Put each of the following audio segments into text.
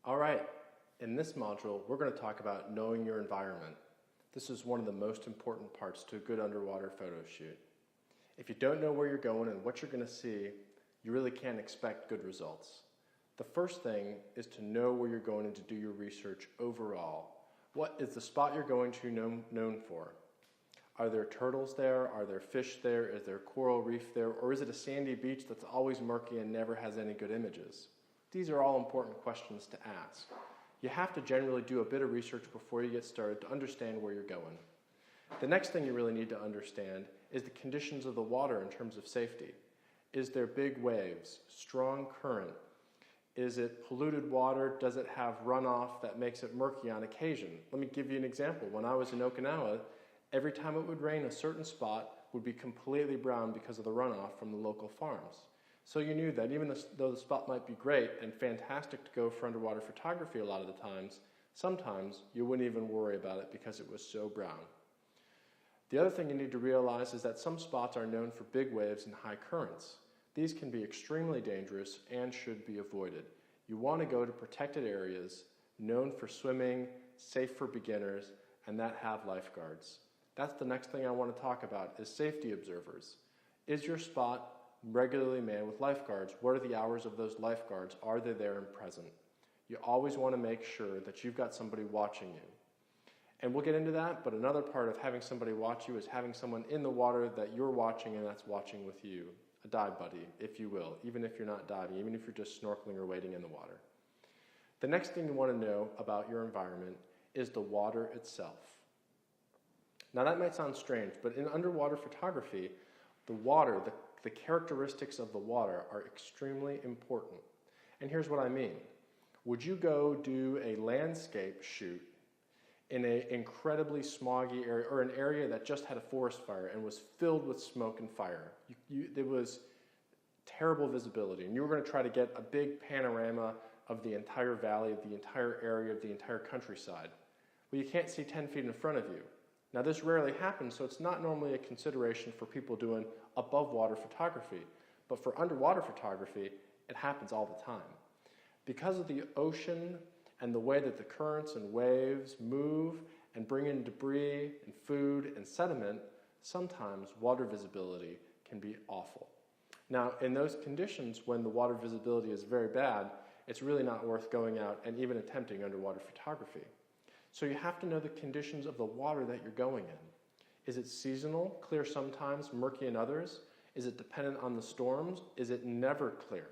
All right, in this module, we're going to talk about knowing your environment. This is one of the most important parts to a good underwater photo shoot. If you don't know where you're going and what you're going to see, you really can't expect good results. The first thing is to know where you're going and to do your research overall. What is the spot you're going to known for? Are there turtles there? Are there fish there? Is there coral reef there? Or is it a sandy beach that's always murky and never has any good images? These are all important questions to ask. You have to generally do a bit of research before you get started to understand where you're going. The next thing you really need to understand is the conditions of the water in terms of safety. Is there big waves, strong current? Is it polluted water? Does it have runoff that makes it murky on occasion? Let me give you an example. When I was in Okinawa, every time it would rain, a certain spot would be completely brown because of the runoff from the local farms. So you knew that even though the spot might be great and fantastic to go for underwater photography a lot of the times, sometimes you wouldn't even worry about it because it was so brown. The other thing you need to realize is that some spots are known for big waves and high currents. These can be extremely dangerous and should be avoided. You want to go to protected areas known for swimming, safe for beginners, and that have lifeguards. That's the next thing I want to talk about is safety observers. Is your spot regularly manned with lifeguards? What are the hours of those lifeguards? Are they there and present? You always want to make sure that you've got somebody watching you. And we'll get into that, but another part of having somebody watch you is having someone in the water that you're watching and that's watching with you. A dive buddy, if you will, even if you're not diving, even if you're just snorkeling or wading in the water. The next thing you want to know about your environment is the water itself. Now that might sound strange, but in underwater photography, the water, the characteristics of the water are extremely important. And here's what I mean. Would you go do a landscape shoot in an incredibly smoggy area or an area that just had a forest fire and was filled with smoke and fire? There was terrible visibility, and you were going to try to get a big panorama of the entire valley, of the entire area, of the entire countryside. Well, you can't see 10 feet in front of you. Now, this rarely happens, so it's not normally a consideration for people doing above-water photography. But for underwater photography, it happens all the time. Because of the ocean and the way that the currents and waves move and bring in debris and food and sediment, sometimes water visibility can be awful. Now, in those conditions, when the water visibility is very bad, it's really not worth going out and even attempting underwater photography. So you have to know the conditions of the water that you're going in. Is it seasonal, clear sometimes, murky in others? Is it dependent on the storms? Is it never clear?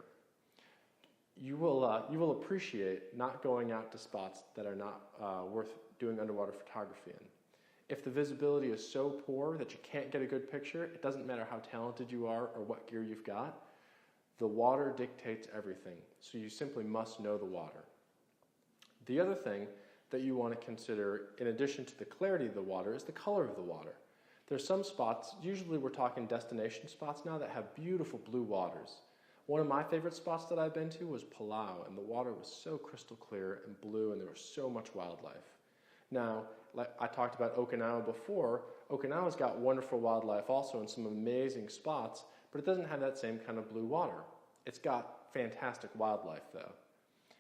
You will appreciate not going out to spots that are not worth doing underwater photography in. If the visibility is so poor that you can't get a good picture, it doesn't matter how talented you are or what gear you've got, the water dictates everything. So you simply must know the water. The other thing that you want to consider, in addition to the clarity of the water, is the color of the water. There's some spots, usually we're talking destination spots now, that have beautiful blue waters. One of my favorite spots that I've been to was Palau, and the water was so crystal clear and blue, and there was so much wildlife. Now, like I talked about Okinawa before, Okinawa's got wonderful wildlife also in some amazing spots, but it doesn't have that same kind of blue water. It's got fantastic wildlife though.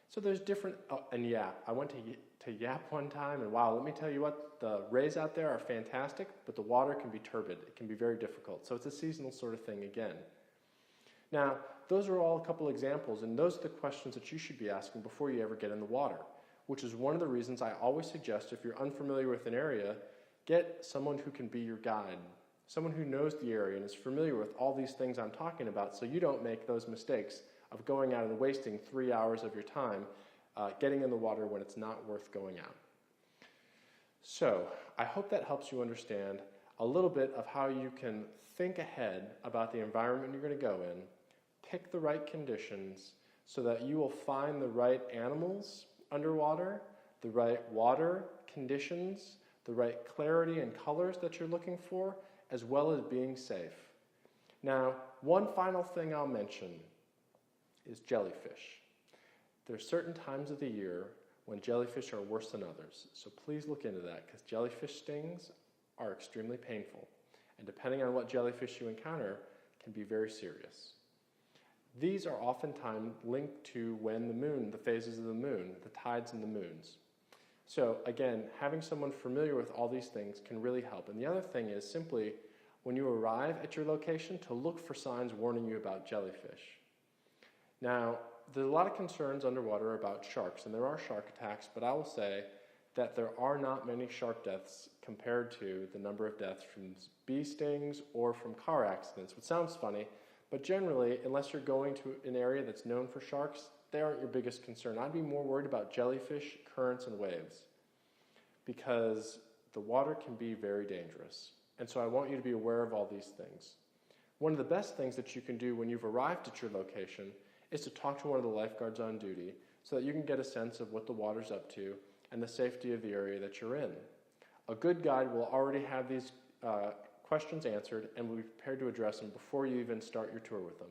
So there's different, and Yap. I went to Yap one time, and wow, let me tell you what, the rays out there are fantastic, but the water can be turbid. It can be very difficult. So it's a seasonal sort of thing again. Now, those are all a couple examples, and those are the questions that you should be asking before you ever get in the water, which is one of the reasons I always suggest if you're unfamiliar with an area, get someone who can be your guide, someone who knows the area and is familiar with all these things I'm talking about so you don't make those mistakes of going out and wasting 3 hours of your time getting in the water when it's not worth going out. So, I hope that helps you understand a little bit of how you can think ahead about the environment you're going to go in, pick the right conditions so that you will find the right animals underwater, the right water conditions, the right clarity and colors that you're looking for, as well as being safe. Now, one final thing I'll mention is jellyfish. There are certain times of the year when jellyfish are worse than others, so please look into that because jellyfish stings are extremely painful, and depending on what jellyfish you encounter, can be very serious. These are oftentimes linked to when the moon, the phases of the moon, the tides and the moons. So again, having someone familiar with all these things can really help. And the other thing is simply, when you arrive at your location, to look for signs warning you about jellyfish. Now, there's a lot of concerns underwater about sharks, and there are shark attacks, but I will say that there are not many shark deaths compared to the number of deaths from bee stings or from car accidents, which sounds funny, but generally, unless you're going to an area that's known for sharks, they aren't your biggest concern. I'd be more worried about jellyfish, currents, and waves, because the water can be very dangerous. And so I want you to be aware of all these things. One of the best things that you can do when you've arrived at your location is to talk to one of the lifeguards on duty so that you can get a sense of what the water's up to and the safety of the area that you're in. A good guide will already have these questions answered and will be prepared to address them before you even start your tour with them,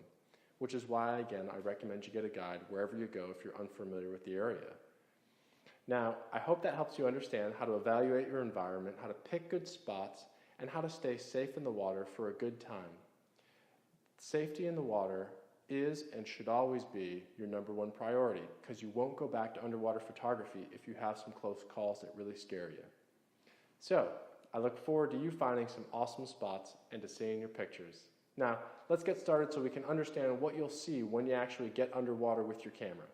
which is why, again, I recommend you get a guide wherever you go if you're unfamiliar with the area. Now, I hope that helps you understand how to evaluate your environment, how to pick good spots, and how to stay safe in the water for a good time. Safety in the water is and should always be your #1 priority, because you won't go back to underwater photography if you have some close calls that really scare you. So, I look forward to you finding some awesome spots and to seeing your pictures. Now, let's get started so we can understand what you'll see when you actually get underwater with your camera.